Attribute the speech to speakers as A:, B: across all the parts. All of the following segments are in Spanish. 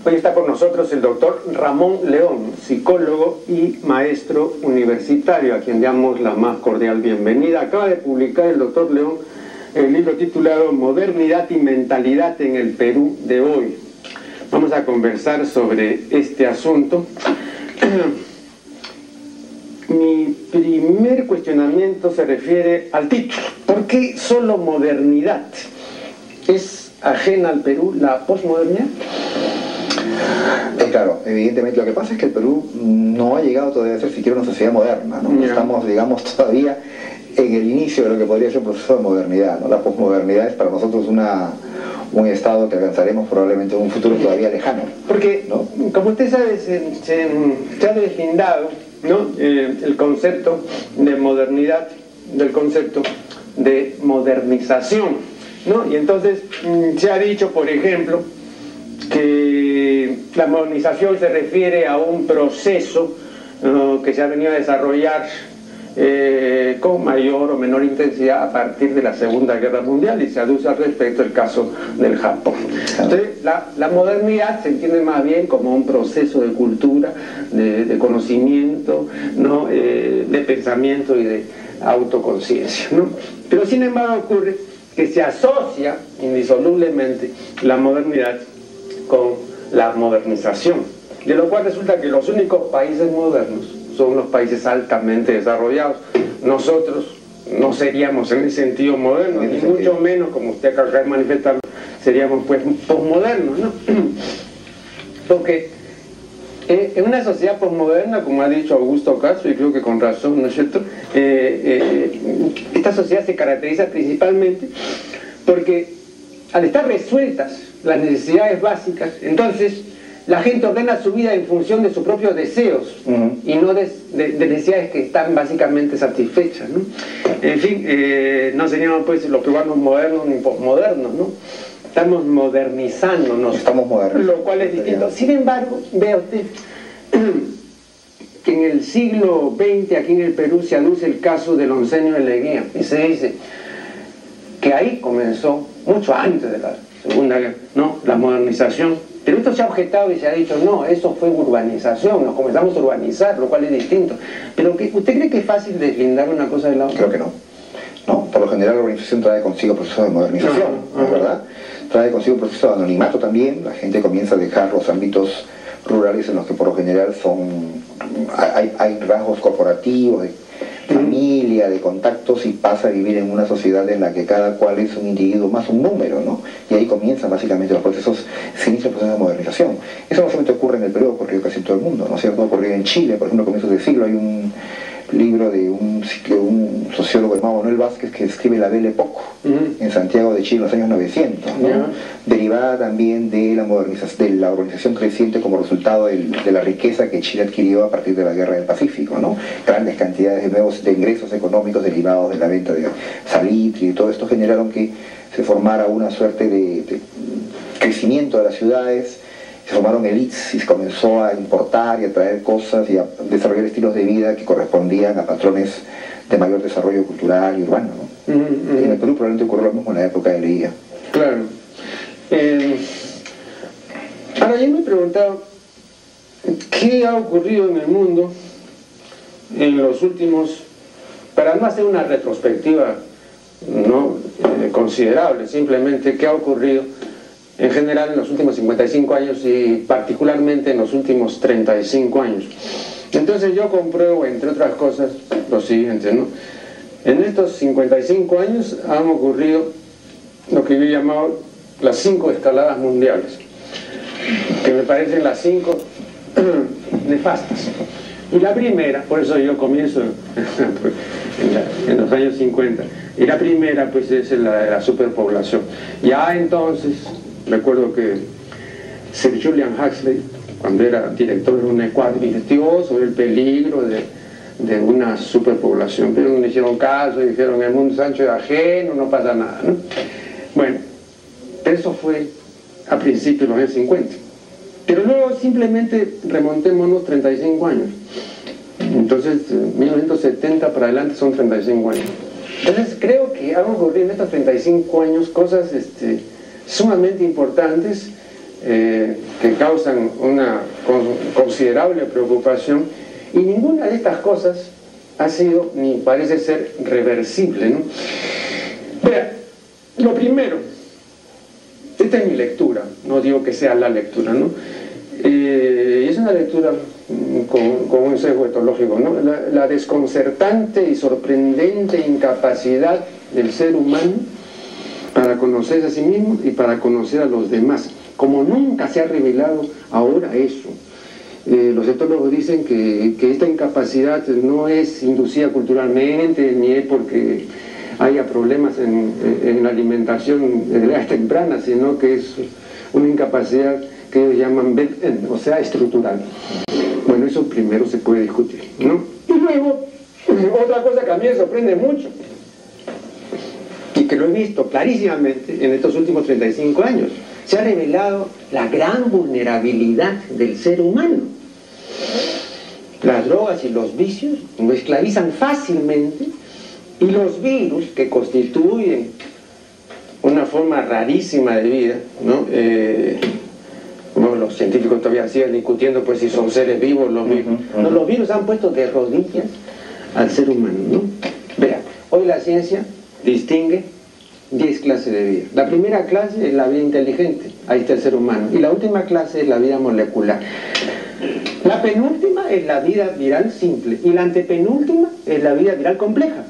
A: Hoy está con nosotros el doctor Ramón León, psicólogo y maestro universitario, a quien damos la más cordial bienvenida. Acaba de publicar el doctor León el libro titulado Modernidad y Mentalidad en el Perú de hoy. Vamos a conversar sobre este asunto. Mi primer cuestionamiento se refiere al título. ¿Por qué solo modernidad? ¿Es ajena al Perú la posmodernidad?
B: Claro, evidentemente lo que pasa es que el Perú no ha llegado todavía a ser siquiera una sociedad moderna, ¿no? Estamos, digamos, todavía en el inicio de lo que podría ser un proceso de modernidad, ¿no? La posmodernidad es para nosotros un estado que alcanzaremos probablemente en un futuro todavía lejano.
A: Porque, ¿no? Como usted sabe, se ha deslindado, ¿no? El concepto de modernidad del concepto de modernización, ¿no? Y entonces se ha dicho, por ejemplo, que la modernización se refiere a un proceso que se ha venido a desarrollar con mayor o menor intensidad a partir de la Segunda Guerra Mundial, y se aduce al respecto el caso del Japón. Entonces, la modernidad se entiende más bien como un proceso de cultura, de conocimiento, ¿no? De pensamiento y de autoconciencia, ¿no? Pero sin embargo ocurre que se asocia indisolublemente la modernidad con la modernización, de lo cual resulta que los únicos países modernos son los países altamente desarrollados. Nosotros no seríamos en ese sentido modernos, ni mucho menos, como usted acaba de manifestar, seríamos pues posmodernos, ¿no? Porque en una sociedad posmoderna, como ha dicho Augusto Castro, y creo que con razón, ¿no es cierto?, esta sociedad se caracteriza principalmente porque al estar resueltas las necesidades básicas, entonces la gente ordena su vida en función de sus propios deseos y no de necesidades que están básicamente satisfechas, ¿no? En fin, no seríamos pues los peruanos modernos ni posmodernos, ¿no? Estamos modernizándonos, lo cual es distinto. Sin embargo, vea usted que en el siglo XX aquí en el Perú se aduce el caso del oncenio de Leguía y se dice que ahí comenzó, mucho antes de la Segunda Guerra, ¿no?, la modernización. Pero esto se ha objetado y se ha dicho, no, eso fue urbanización, nos comenzamos a urbanizar, lo cual es distinto. Pero ¿usted cree que es fácil deslindar una cosa de la otra?
B: Creo que no. No, por lo general la urbanización trae consigo procesos de modernización, ¿no es verdad? Trae consigo un proceso de anonimato también. La gente comienza a dejar los ámbitos rurales en los que por lo general hay rasgos corporativos, de familia, de contactos, y pasa a vivir en una sociedad en la que cada cual es un individuo más un número, ¿no? Y ahí comienzan básicamente los procesos, se inicia el proceso de modernización. Eso no solamente ocurre en el Perú, ocurrió casi en todo el mundo, ¿no es cierto? Ocurrió en Chile, por ejemplo, a comienzos del siglo hay un libro de un sociólogo llamado Manuel Vázquez que describe la Belle Époque en Santiago de Chile en los años 900, ¿no? Derivada también de la urbanización creciente como resultado de la riqueza que Chile adquirió a partir de la Guerra del Pacífico, ¿no? Grandes cantidades de ingresos económicos derivados de la venta de salitre, y todo esto generaron que se formara una suerte de crecimiento de las ciudades. Se formaron élites y se comenzó a importar y a traer cosas y a desarrollar estilos de vida que correspondían a patrones de mayor desarrollo cultural y urbano, ¿no? Y en el Perú probablemente ocurrió lo mismo en la época de Leguía.
A: Claro. Ahora yo me he preguntado qué ha ocurrido en el mundo en los últimos, para no hacer una retrospectiva no considerable, simplemente qué ha ocurrido en general en los últimos 55 años y particularmente en los últimos 35 años. Entonces yo compruebo, entre otras cosas, lo siguiente, ¿no? En estos 55 años han ocurrido lo que yo he llamado las 5 escaladas mundiales, que me parecen las 5 nefastas. Y la primera, por eso yo comienzo en los años 50, y la primera pues es la de la superpoblación. Ya entonces recuerdo que Sir Julian Huxley, cuando era director de UNESCOR, investigó sobre el peligro de una superpoblación, pero no le hicieron caso y dijeron el mundo es ancho y ajeno, no pasa nada, ¿no? Bueno, eso fue a principios de los años 50. Pero luego simplemente remontémonos 35 años. Entonces, 1970 para adelante son 35 años. Entonces creo que han ocurrido en estos 35 años cosas sumamente importantes que causan una considerable preocupación, y ninguna de estas cosas ha sido ni parece ser reversible, ¿no? Vea, lo primero, esta es mi lectura, no digo que sea la lectura, ¿no? Es una lectura con un sesgo etológico, ¿no? La desconcertante y sorprendente incapacidad del ser humano para conocerse a sí mismo y para conocer a los demás, como nunca se ha revelado ahora eso. Los etólogos dicen que esta incapacidad no es inducida culturalmente, ni es porque haya problemas en la alimentación de edad temprana, sino que es una incapacidad que ellos llaman built-in, o sea, estructural. Bueno, eso primero se puede discutir, ¿no? Y luego, otra cosa que a mí me sorprende mucho, y que lo he visto clarísimamente en estos últimos 35 años, se ha revelado la gran vulnerabilidad del ser humano. Las drogas y los vicios lo esclavizan fácilmente, y los virus, que constituyen una forma rarísima de vida, ¿no? Bueno, los científicos todavía siguen discutiendo pues si son seres vivos los virus. No, los virus han puesto de rodillas al ser humano, ¿no? Vea, hoy la ciencia distingue 10 clases de vida. La primera clase es la vida inteligente, ahí está el ser humano, y la última clase es la vida molecular. La penúltima es la vida viral simple, y la antepenúltima es la vida viral compleja.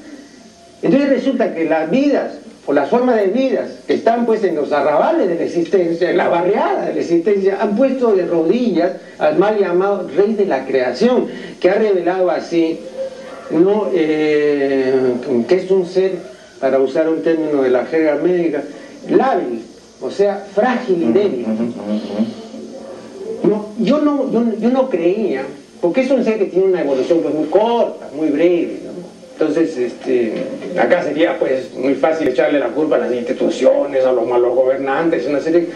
A: Entonces resulta que las vidas, o las formas de vidas que están pues en los arrabales de la existencia, en la barriada de la existencia, han puesto de rodillas al mal llamado rey de la creación, que ha revelado así, ¿no? Que es un ser, para usar un término de la jerga médica, lábil, o sea, frágil y débil. No, yo no creía, porque es un ser que tiene una evolución pues muy corta, muy breve, ¿no? Entonces, acá sería pues muy fácil echarle la culpa a las instituciones, a los malos gobernantes, una serie,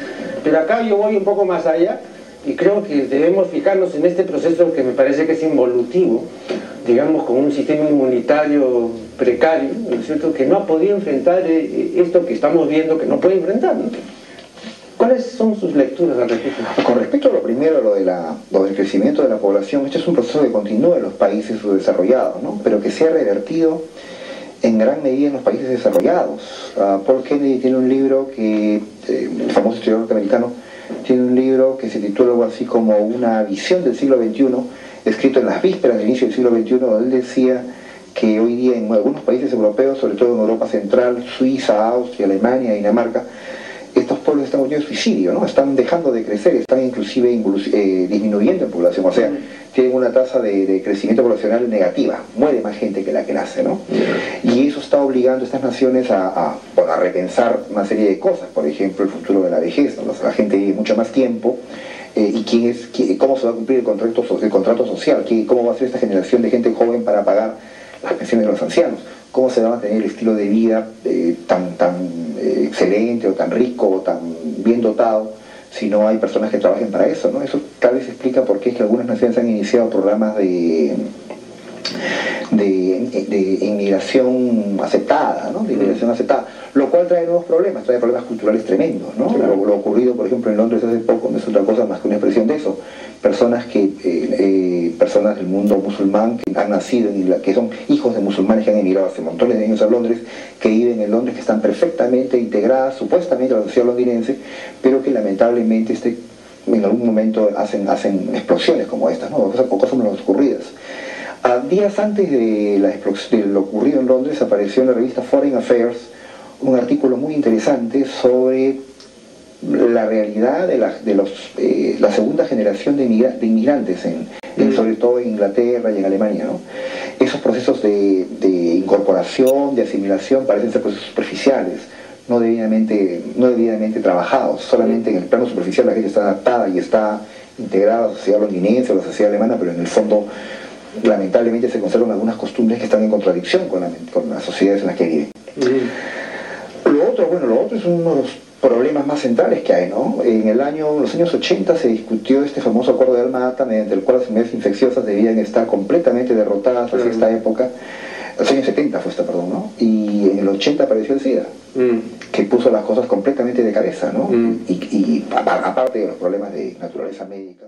A: pero acá yo voy un poco más allá y creo que debemos fijarnos en este proceso que me parece que es involutivo, digamos, con un sistema inmunitario precario, ¿no es cierto?, que no ha podido enfrentar esto que estamos viendo que no puede enfrentar, ¿no? ¿Cuáles son sus lecturas al respecto?
B: Con respecto a lo primero, lo del crecimiento de la población, este es un proceso que continúa en los países subdesarrollados, ¿no? Pero que se ha revertido en gran medida en los países desarrollados. Paul Kennedy tiene un libro el famoso historiador norteamericano, tiene un libro que se titula algo así como Una visión del siglo XXI, escrito en las vísperas del inicio del siglo XXI, donde él decía que hoy día en algunos países europeos, sobre todo en Europa Central, Suiza, Austria, Alemania, Dinamarca, estos pueblos están volviendo suicidio, ¿no? Están dejando de crecer, están inclusive disminuyendo en población, o sea, tienen una tasa de crecimiento poblacional negativa, muere más gente que la que nace, ¿no? Y eso está obligando a estas naciones a repensar una serie de cosas, por ejemplo, el futuro de la vejez, ¿no? La gente vive mucho más tiempo, y cómo se va a cumplir el contrato social, cómo va a ser esta generación de gente joven para pagar las pensiones de los ancianos, cómo se va a mantener el estilo de vida tan excelente o tan rico o tan bien dotado si no hay personas que trabajen para eso, ¿no? Eso tal vez explica por qué es que algunas naciones han iniciado programas de inmigración aceptada, ¿no? De inmigración aceptada, lo cual trae nuevos problemas, trae problemas culturales tremendos, ¿no? Claro. Lo ocurrido, por ejemplo, en Londres hace poco no es otra cosa más que una expresión de eso. Personas del mundo musulmán que han nacido que son hijos de musulmanes que han emigrado hace montones de años a Londres, que viven en Londres, que están perfectamente integradas supuestamente a la sociedad londinense, pero que lamentablemente en algún momento hacen explosiones como estas, ¿no? O cosas menos ocurridas. Días antes de lo ocurrido en Londres apareció en la revista Foreign Affairs un artículo muy interesante sobre la realidad de la segunda generación de inmigrantes, sobre todo en Inglaterra y en Alemania, ¿no? Esos procesos de incorporación, de asimilación, parecen ser procesos superficiales, no debidamente trabajados. Solamente en el plano superficial la gente está adaptada y está integrada a la sociedad londinense o a la sociedad alemana, pero en el fondo lamentablemente se conservan algunas costumbres que están en contradicción con las sociedades en las que viven. Lo otro es uno de los problemas más centrales que hay, ¿no? En los años 80 se discutió este famoso acuerdo de Alma-Ata, mediante el cual las enfermedades infecciosas debían estar completamente derrotadas hacia esta época. Los años 70 fue esta, perdón, ¿no? Y en el 80 apareció el SIDA, que puso las cosas completamente de cabeza. naturaleza, ¿no? Y aparte de los problemas de naturaleza médica,